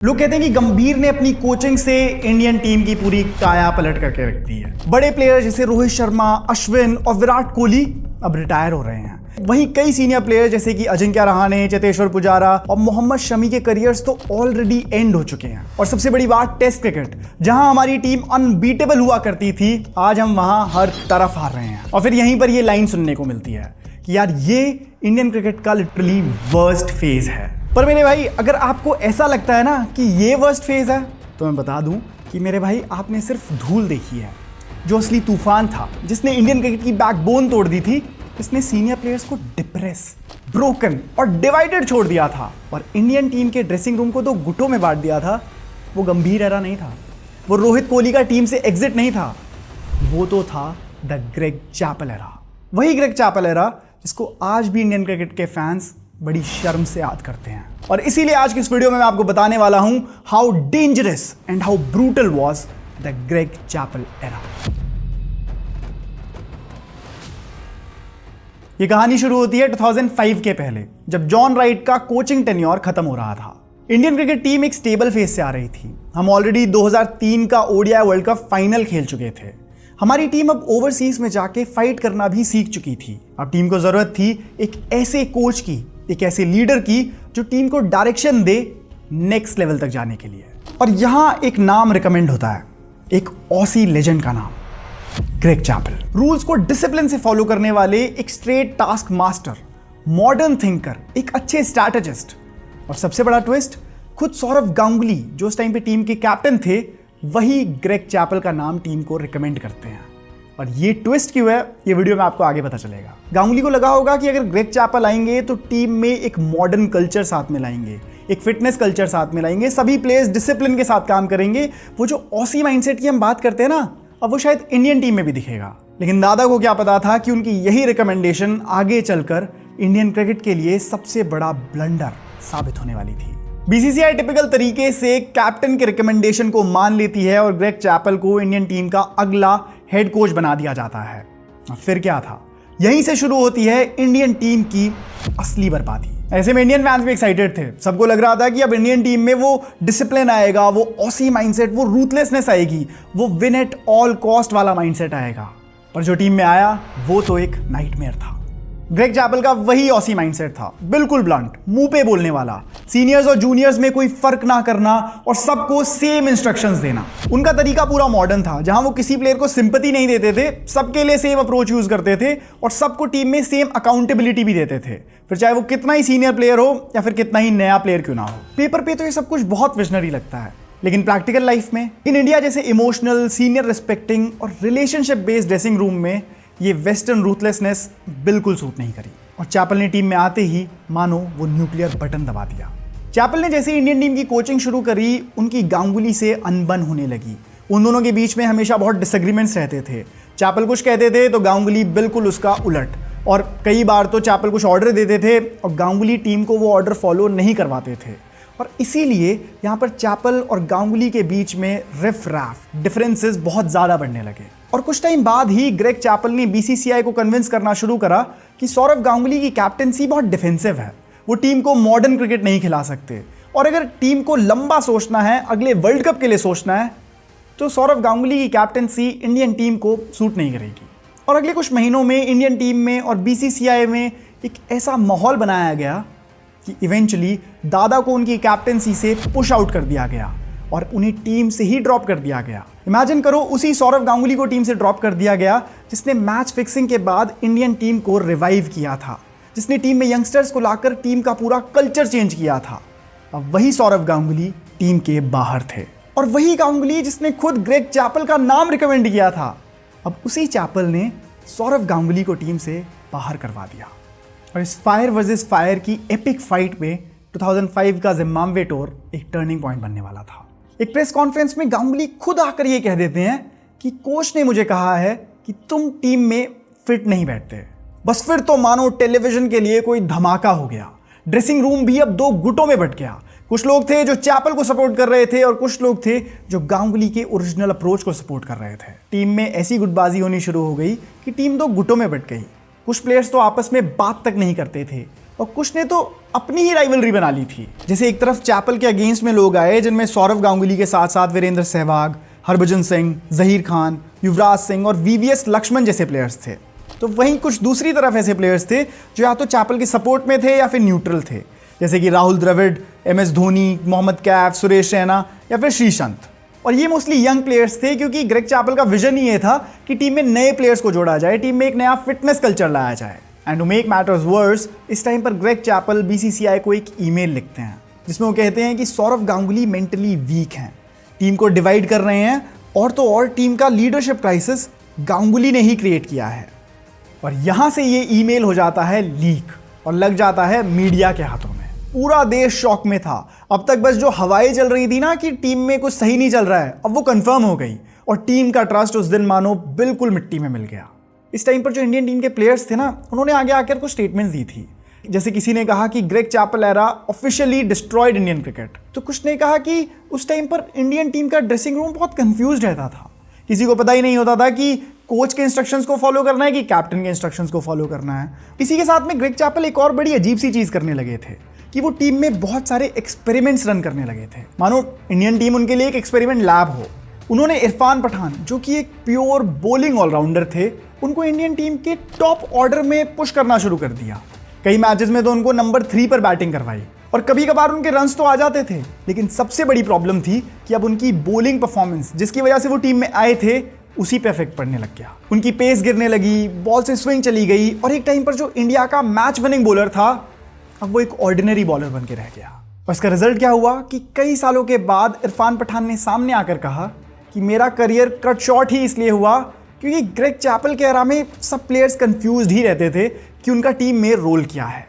लोग कहते हैं कि गंभीर ने अपनी कोचिंग से इंडियन टीम की पूरी काया पलट करके रख दी है। बड़े प्लेयर जैसे रोहित शर्मा, अश्विन और विराट कोहली अब रिटायर हो रहे हैं। वहीं कई सीनियर प्लेयर जैसे कि अजिंक्य रहाणे, चेतेश्वर पुजारा और मोहम्मद शमी के करियर्स तो ऑलरेडी एंड हो चुके हैं। और सबसे बड़ी बात, टेस्ट क्रिकेट, जहां हमारी टीम अनबीटेबल हुआ करती थी, आज हम वहां हर तरफ हार रहे हैं। और फिर यहीं पर ये लाइन सुनने को मिलती है कि यार ये इंडियन क्रिकेट का लिटरली वर्स्ट फेज है। पर मेरे भाई, अगर आपको ऐसा लगता है ना कि ये वर्स्ट फेज है, तो मैं बता दूं कि मेरे भाई आपने सिर्फ धूल देखी है। जो असली तूफान था, जिसने इंडियन क्रिकेट की बैकबोन तोड़ दी थी, जिसने सीनियर प्लेयर्स को डिप्रेस, ब्रोकन और डिवाइडेड छोड़ दिया था और इंडियन टीम के ड्रेसिंग रूम को 2 गुटों में बांट दिया था, वो गंभीर एरा नहीं था। वो रोहित कोहली का टीम से एग्जिट नहीं था। वो तो था द ग्रेग चैपल एरा। वही ग्रेग चैपल एरा जिसको आज भी इंडियन क्रिकेट के फैंस बड़ी शर्म से याद करते हैं। और इसीलिए आज की इस वीडियो में मैं आपको बताने वाला हूं how dangerous and how brutal was the Greg Chappell era. ये कहानी शुरू होती है 2005 के पहले, जब जॉन राइट का कोचिंग टेन्योर खत्म हो रहा था। इंडियन क्रिकेट टीम एक स्टेबल फेज से आ रही थी। हम ऑलरेडी 2003 का ओडीआई वर्ल्ड कप फाइनल खेल चुके थे। हमारी टीम अब ओवरसीज में जाके फाइट करना भी सीख चुकी थी। अब टीम को जरूरत थी एक ऐसे कोच की, एक ऐसे लीडर की जो टीम को डायरेक्शन दे नेक्स्ट लेवल तक जाने के लिए। और यहां एक नाम रिकमेंड होता है, एक ऑसी लेजेंड का नाम, ग्रेग चैपल। रूल्स को डिसिप्लिन से फॉलो करने वाले, एक straight task master, modern thinker, एक अच्छे स्ट्रैटेजिस्ट। और सबसे बड़ा ट्विस्ट, खुद सौरव गांगुली जो उस टाइम पे टीम के कैप्टन थे, वही ग्रेग चैपल का नाम टीम को रिकमेंड करते हैं। और ये ट्विस्ट क्यों है, ये वीडियो में आपको आगे पता चलेगा। गांगुली को लगा होगा कि अगर ग्रेग चैपल आएंगे तो टीम में एक मॉडर्न कल्चर साथ में लाएंगे, एक फिटनेस कल्चर साथ में लाएंगे, सभी प्लेयर्स डिसिप्लिन के साथ काम करेंगे। वो जो ऑसी माइंडसेट की हम बात करते हैं ना, अब वो शायद इंडियन टीम में भी दिखेगा। लेकिन दादा को क्या पता था कि उनकी यही रिकमेंडेशन आगे चलकर इंडियन क्रिकेट के लिए सबसे बड़ा ब्लंडर साबित होने वाली थी। बीसीसीआई टिपिकल तरीके से कैप्टन के रिकमेंडेशन को मान लेती है और ग्रेग चैपल को इंडियन टीम का अगला हेड कोच बना दिया जाता है। और फिर क्या था, यहीं से शुरू होती है इंडियन टीम की असली बर्बादी। ऐसे में इंडियन फैंस भी एक्साइटेड थे। सबको लग रहा था कि अब इंडियन टीम में वो डिसिप्लिन आएगा, वो ऑसी माइंडसेट, वो रूथलेसनेस आएगी, वो विन एट ऑल कॉस्ट वाला माइंडसेट आएगा। पर जो टीम में आया वो तो एक नाइटमेयर था। ग्रेग चैपल का वही ऑसी माइंडसेट था, बिल्कुल ब्लंट, मुंह पे बोलने वाला, सीनियर्स और जूनियर्स में कोई फर्क ना करना और सबको सेम इंस्ट्रक्शंस देना। उनका तरीका पूरा मॉडर्न था, जहां वो किसी प्लेयर को सिंपैथी नहीं देते थे, सबके लिए सेम अप्रोच यूज करते थे और सबको टीम में सेम अकाउंटेबिलिटी भी देते थे, फिर चाहे वो कितना ही सीनियर प्लेयर हो या फिर कितना ही नया प्लेयर क्यों ना हो। पेपर पे तो ये सब कुछ बहुत विजनरी लगता है, लेकिन प्रैक्टिकल लाइफ में इन इंडिया जैसे इमोशनल, सीनियर रिस्पेक्टिंग और रिलेशनशिप बेस्ड ड्रेसिंग रूम में ये वेस्टर्न रूथलेसनेस बिल्कुल सूट नहीं करी। और चैपल ने टीम में आते ही मानो वो न्यूक्लियर बटन दबा दिया। चैपल ने जैसे इंडियन टीम की कोचिंग शुरू करी, उनकी गांगुली से अनबन होने लगी। उन दोनों के बीच में हमेशा बहुत डिसएग्रीमेंट्स रहते थे। चैपल कुछ कहते थे तो गांगुली बिल्कुल उसका उलट, और कई बार तो चैपल कुछ ऑर्डर देते थे और गांगुली टीम को वो ऑर्डर फॉलो नहीं करवाते थे। और इसीलिए यहाँ पर चैपल और गांगुली के बीच में रिफ रैफ डिफरेंसेस बहुत ज़्यादा बढ़ने लगे। और कुछ टाइम बाद ही ग्रेग चैपल ने बीसीसीआई को कन्विंस करना शुरू करा कि सौरव गांगुली की कैप्टेंसी बहुत डिफेंसिव है, वो टीम को मॉडर्न क्रिकेट नहीं खिला सकते, और अगर टीम को लंबा सोचना है, अगले वर्ल्ड कप के लिए सोचना है, तो सौरव गांगुली की कैप्टेंसी इंडियन टीम को सूट नहीं करेगी। और अगले कुछ महीनों में इंडियन टीम में और बीसीसीआई में एक ऐसा माहौल बनाया गया कि इवेंचुअली दादा को उनकी कैप्टेंसी से पुश आउट कर दिया गया और उन्हें टीम से ही ड्रॉप कर दिया गया। इमेजिन करो, उसी सौरव गांगुली को टीम से ड्रॉप कर दिया गया जिसने मैच फिक्सिंग के बाद इंडियन टीम को रिवाइव किया था, जिसने टीम में यंगस्टर्स को लाकर टीम का पूरा कल्चर चेंज किया था। अब वही सौरव गांगुली टीम के बाहर थे, और वही गांगुली जिसने खुद ग्रेग चैपल का नाम रिकमेंड किया था, अब उसी चैपल ने सौरव गांगुली को टीम से बाहर करवा दिया। और इस फायर वर्सेस फायर की एपिक फाइट में 2005 का जिम्बाब्वे टूर एक टर्निंग पॉइंट बनने वाला था। एक प्रेस कॉन्फ्रेंस में गांगुली खुद आकर ये कह देते हैं कि कोच ने मुझे कहा है कि तुम टीम में फिट नहीं बैठते। बस फिर तो मानो टेलीविजन के लिए कोई धमाका हो गया। ड्रेसिंग रूम भी अब 2 गुटों में बट गया। कुछ लोग थे जो चैपल को सपोर्ट कर रहे थे और कुछ लोग थे जो गांगुली के ओरिजिनल अप्रोच को सपोर्ट कर रहे थे। टीम में ऐसी गुटबाजी होनी शुरू हो गई कि टीम 2 गुटों में बट गई। कुछ प्लेयर्स तो आपस में बात तक नहीं करते थे और कुछ ने तो अपनी ही राइवलरी बना ली थी। जैसे एक तरफ चैपल के अगेंस्ट में लोग आए जिनमें सौरव गांगुली के साथ साथ वीरेंद्र सहवाग, हरभजन सिंह, जहीर खान, युवराज सिंह और वीवीएस लक्ष्मण जैसे प्लेयर्स थे। तो वहीं कुछ दूसरी तरफ ऐसे प्लेयर्स थे जो या तो चैपल के सपोर्ट में थे या फिर न्यूट्रल थे, जैसे कि राहुल द्रविड़, MS धोनी, मोहम्मद कैफ, सुरेश रैना या फिर श्रीसंत। और ये मोस्टली यंग प्लेयर्स थे क्योंकि ग्रेग चैपल का विजन ही ये था कि टीम में नए प्लेयर्स को जोड़ा जाए, टीम में एक नया फिटनेस कल्चर लाया जाए। And to make matters worse, इस टाइम पर ग्रेग चैपल BCCI को एक ईमेल लिखते हैं जिसमें वो कहते हैं कि सौरव गांगुली मेंटली वीक हैं, टीम को डिवाइड कर रहे हैं, और तो और टीम का लीडरशिप क्राइसिस गांगुली ने ही क्रिएट किया है। और यहां से ये ईमेल हो जाता है लीक और लग जाता है मीडिया के हाथों में। पूरा देश शॉक में था। अब तक बस जो हवाएं चल रही थी ना कि टीम में कुछ सही नहीं चल रहा है, अब वो कंफर्म हो गई और टीम का ट्रस्ट उस दिन मानो बिल्कुल मिट्टी में मिल गया। इस टाइम पर जो इंडियन टीम के प्लेयर्स थे ना, उन्होंने आगे आकर कुछ स्टेटमेंट्स दी थी। जैसे किसी ने कहा कि Greg Chappell era officially destroyed Indian cricket, तो कुछ ने कहा कि उस टाइम पर इंडियन टीम का ड्रेसिंग रूम बहुत कंफ्यूज रहता था, किसी को पता ही नहीं होता था कि कोच के इंस्ट्रक्शंस को फॉलो करना है कि कैप्टन के इंस्ट्रक्शंस को फॉलो करना है। इसी के साथ में ग्रेग चैपल एक और बड़ी अजीब सी चीज करने लगे थे कि वो टीम में बहुत सारे एक्सपेरिमेंट्स रन करने लगे थे, मानो इंडियन टीम उनके लिए एक एक्सपेरिमेंट लैब हो। उन्होंने इरफान पठान, जो कि एक प्योर बॉलिंग ऑलराउंडर थे, उनको इंडियन टीम के टॉप ऑर्डर में पुश करना शुरू कर दिया। कई मैचेस में तो उनको नंबर 3 पर बैटिंग करवाई और कभी कभार उनके रन्स तो आ जाते थे, लेकिन सबसे बड़ी प्रॉब्लम थी कि अब उनकी बॉलिंग परफॉर्मेंस, जिसकी वजह से वो टीम में आए थे, उसी पे इफेक्ट पड़ने लग गया। उनकी पेस गिरने लगी, बॉल से स्विंग चली गई और एक टाइम पर जो इंडिया का मैच विनिंग बॉलर था, अब वो एक ऑर्डिनरी बॉलर बन के रह गया। और इसका रिजल्ट क्या हुआ कि कई सालों के बाद इरफान पठान ने सामने आकर कहा कि मेरा करियर कट शॉर्ट ही इसलिए हुआ क्योंकि ग्रेग चैपल के एरा में सब प्लेयर्स कंफ्यूज्ड ही रहते थे कि उनका टीम में रोल क्या है।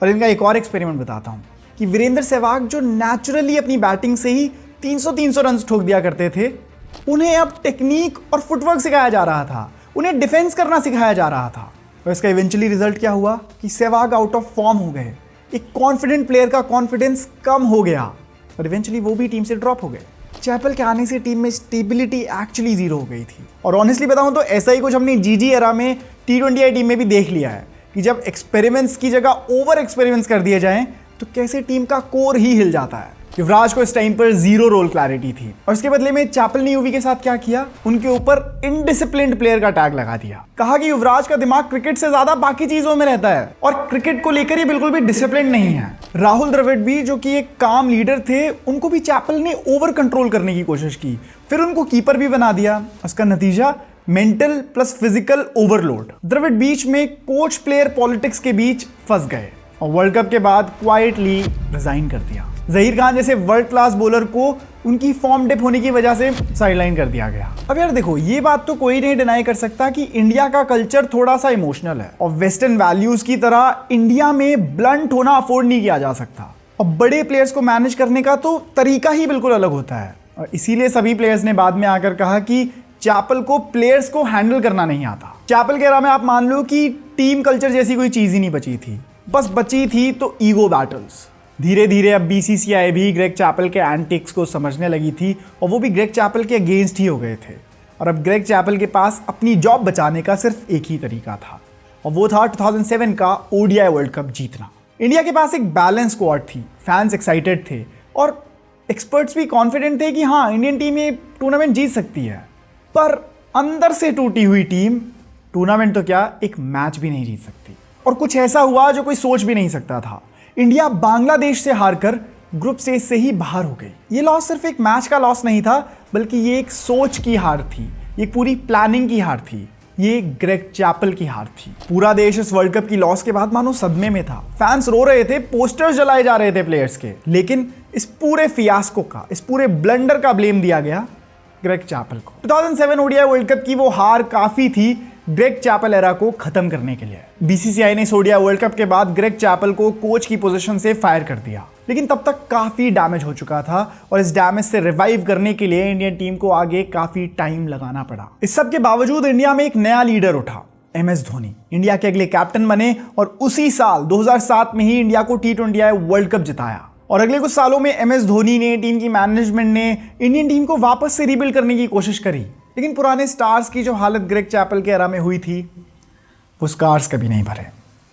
और इनका एक और एक्सपेरिमेंट बताता हूँ कि वीरेंद्र सहवाग, जो नेचुरली अपनी बैटिंग से ही 300 रन ठोक दिया करते थे, उन्हें अब टेक्निक और फुटवर्क सिखाया जा रहा था, उन्हें डिफेंस करना सिखाया जा रहा था। और इसका इवेंचुअली रिजल्ट क्या हुआ कि सहवाग आउट ऑफ फॉर्म हो गए, एक कॉन्फिडेंट प्लेयर का कॉन्फिडेंस कम हो गया और इवेंचुअली वो भी टीम से ड्रॉप हो गए। चैपल के आने से टीम में स्टेबिलिटी एक्चुअली जीरो हो गई थी। और ऑनेस्टली बताऊं तो ऐसा ही कुछ हमने GG एरा में T20I टीम में भी देख लिया है कि जब एक्सपेरिमेंट्स की जगह ओवर एक्सपेरिमेंट्स कर दिए जाएं तो कैसे टीम का कोर ही हिल जाता है। युवराज को इस टाइम पर 0 रोल क्लैरिटी थी और इसके बदले में चैपल ने यूवी के साथ क्या किया, उनके ऊपर इनडिसिप्लिन्ड प्लेयर का टैग लगा दिया। कहा कि युवराज का दिमाग क्रिकेट से ज्यादा बाकी चीजों में रहता है और क्रिकेट को लेकर ये बिल्कुल भी डिसिप्लिन नहीं है। राहुल द्रविड़ भी, जो कि एक काम लीडर थे, उनको भी चैपल ने ओवर कंट्रोल करने की कोशिश की, फिर उनको कीपर भी बना दिया। उसका नतीजा mental plus physical overload. Dravid बीच में कोच प्लेयर पॉलिटिक्स के बीच फंस गए और वर्ल्ड कप के बाद क्वाइटली रिजाइन कर दिया। जहीर खान जैसे वर्ल्ड क्लास बॉलर को उनकी फॉर्म डिप होने की वजह से साइडलाइन कर दिया गया। अब यार देखो, ये बात तो कोई नहीं डिनाई कर सकता कि इंडिया का कल्चर थोड़ा सा इमोशनल है और वेस्टर्न वैल्यूज की तरह इंडिया में ब्लंट होना अफोर्ड नहीं किया जा सकता। और बड़े प्लेयर्स को मैनेज करने का तो तरीका ही बिल्कुल अलग होता है और इसीलिए सभी प्लेयर्स ने बाद में आकर कहा कि चैपल को प्लेयर्स को हैंडल करना नहीं आता। चैपल के एरा में आप मान लो कि टीम कल्चर जैसी कोई चीज ही नहीं बची थी, बस बची थी तो ईगो बैटल्स। धीरे धीरे अब BCCI भी ग्रेग चैपल के एंटिक्स को समझने लगी थी और वो भी ग्रेग चैपल के अगेंस्ट ही हो गए थे। और अब ग्रेग चैपल के पास अपनी जॉब बचाने का सिर्फ एक ही तरीका था और वो था 2007 का ODI वर्ल्ड कप जीतना। इंडिया के पास एक बैलेंस स्क्वाड थी, फैंस एक्साइटेड थे और एक्सपर्ट्स भी कॉन्फिडेंट थे कि हाँ, इंडियन टीम ये टूर्नामेंट जीत सकती है। पर अंदर से टूटी हुई टीम टूर्नामेंट तो क्या, एक मैच भी नहीं जीत सकती। और कुछ ऐसा हुआ जो कोई सोच भी नहीं सकता था। इंडिया बांग्लादेश से हारकर ग्रुप स्टेज से ही बाहर हो गई। ये लॉस सिर्फ एक मैच का लॉस नहीं था, बल्कि ये एक सोच की हार थी, ये पूरी प्लानिंग की हार थी, ये ग्रेग चैपल की हार थी। पूरा देश इस वर्ल्ड कप की लॉस के बाद मानो सदमे में था। फैंस रो रहे थे, पोस्टर्स जलाए जा रहे थे प्लेयर्स के, लेकिन इस पूरे फियास्को का, इस पूरे ब्लंडर का ब्लेम दिया गया ग्रेग चैपल को। 2007 ODI वर्ल्ड कप की वो हार काफी थी ग्रेग चैपल एरा को खत्म करने के लिए। BCCI ने ODI वर्ल्ड कप के बाद ग्रेग चैपल को कोच की पोजीशन से फायर कर दिया, लेकिन तब तक काफी डैमेज हो चुका था और इस डैमेज से रिवाइव करने के लिए इंडियन टीम को आगे काफी टाइम लगाना पड़ा। इस सब के बावजूद इंडिया में एक नया लीडर उठा, MS धोनी। इंडिया के अगले कैप्टन बने और उसी साल 2007 में ही इंडिया को T20I वर्ल्ड कप जिताया। और अगले कुछ सालों में MS धोनी ने, टीम की मैनेजमेंट ने इंडियन टीम को वापस से रीबिल्ड करने की कोशिश करी, लेकिन पुराने स्टार्स की जो हालत ग्रेग चैपल के एरा में हुई थी, वो स्टार्स कभी नहीं भरे।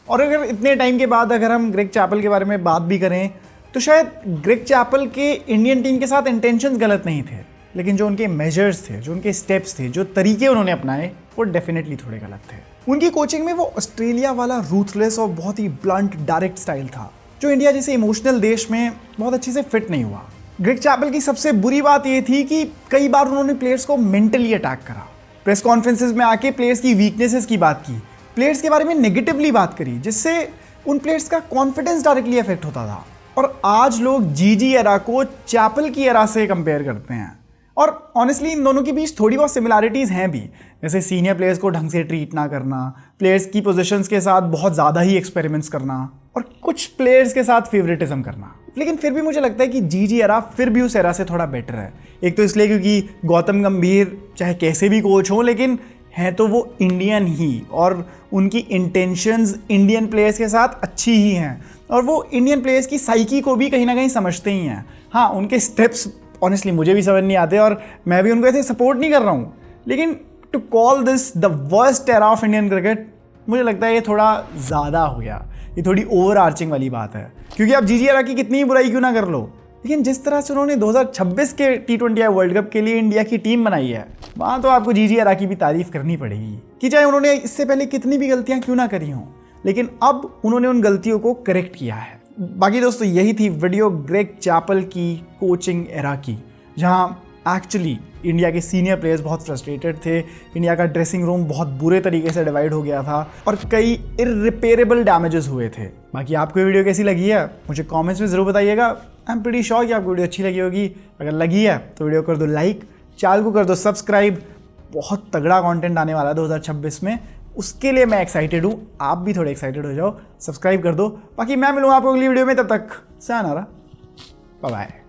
और अगर इतने टाइम के बाद अगर हम ग्रेग चैपल के बारे में बात भी करें तो शायद ग्रेग चैपल के इंडियन टीम के साथ इंटेंशंस गलत नहीं थे, लेकिन जो उनके मेजर्स थे, जो उनके स्टेप्स थे, जो तरीके उन्होंने अपनाए वो डेफिनेटली थोड़े गलत थे। उनकी कोचिंग में वो ऑस्ट्रेलिया वाला रूथलेस और बहुत ही ब्लंट डायरेक्ट स्टाइल था जो इंडिया जैसे इमोशनल देश में बहुत अच्छे से फिट नहीं हुआ। ग्रेग चैपल की सबसे बुरी बात ये थी कि कई बार उन्होंने प्लेयर्स को मेंटली अटैक करा, प्रेस कॉन्फ्रेंसेस में आके प्लेयर्स की वीकनेसेस की बात की, प्लेयर्स के बारे में नेगेटिवली बात करी, जिससे उन प्लेयर्स का कॉन्फिडेंस डायरेक्टली अफेक्ट होता था। और आज लोग जीजी एरा को चैपल की एरा से कंपेयर करते हैं, और ऑनेस्टली इन दोनों के बीच थोड़ी बहुत सिमिलैरिटीज़ हैं भी, जैसे सीनियर प्लेयर्स को ढंग से ट्रीट ना करना, प्लेयर्स की पोजीशंस के साथ बहुत ज़्यादा ही एक्सपेरिमेंट्स करना, और कुछ प्लेयर्स के साथ फेवरेटिज्म करना। लेकिन फिर भी मुझे लगता है कि जीजी एरा फिर भी उस एरा से थोड़ा बेटर है। एक तो इसलिए क्योंकि गौतम गंभीर चाहे कैसे भी कोच हो, लेकिन है तो वो इंडियन ही, और उनकी इंटेंशंस इंडियन प्लेयर्स के साथ अच्छी ही हैं, और वो इंडियन प्लेयर्स की साइकी को भी कहीं ना कहीं समझते ही हैं। हाँ, उनके स्टेप्स ऑनेस्टली मुझे भी समझ नहीं आते और मैं भी उनको ऐसे सपोर्ट नहीं कर रहा हूँ, लेकिन to call this the worst era of Indian cricket, मुझे लगता है ये थोड़ा ज़्यादा हो गया, ये थोड़ी ओवर आर्चिंग वाली बात है। क्योंकि आप जीजी एरा की कितनी ही बुराई क्यों ना कर लो, लेकिन जिस तरह से उन्होंने 2026 के T20 वर्ल्ड कप के लिए इंडिया की टीम बनाई है, वहाँ तो आपको जीजी एरा की भी तारीफ करनी पड़ेगी कि चाहे उन्होंने इससे पहले कितनी भी गलतियाँ क्यों ना करी हों, लेकिन अब उन्होंने उन गलतियों को करेक्ट किया है। बाकी दोस्तों, यही थी वीडियो ग्रेग चैपल की कोचिंग एरा की, जहाँ एक्चुअली इंडिया के सीनियर प्लेयर्स बहुत फ्रस्ट्रेटेड थे, इंडिया का ड्रेसिंग रूम बहुत बुरे तरीके से डिवाइड हो गया था और कई इररिपेरेबल डैमेजेस हुए थे। बाकी आपको ये वीडियो कैसी लगी है मुझे कमेंट्स में ज़रूर बताइएगा। आई एम प्रीटी श्योर कि आपको वीडियो अच्छी लगी होगी। अगर लगी है तो वीडियो कर दो लाइक, चैनल को कर दो सब्सक्राइब, बहुत तगड़ा कंटेंट आने वाला है 2026 में, उसके लिए मैं एक्साइटेड हूँ, आप भी थोड़े एक्साइटेड हो जाओ, सब्सक्राइब कर दो। बाकी मैं मिलूँगा आपको अगली वीडियो में, तब तक सायोनारा, बाय बाय।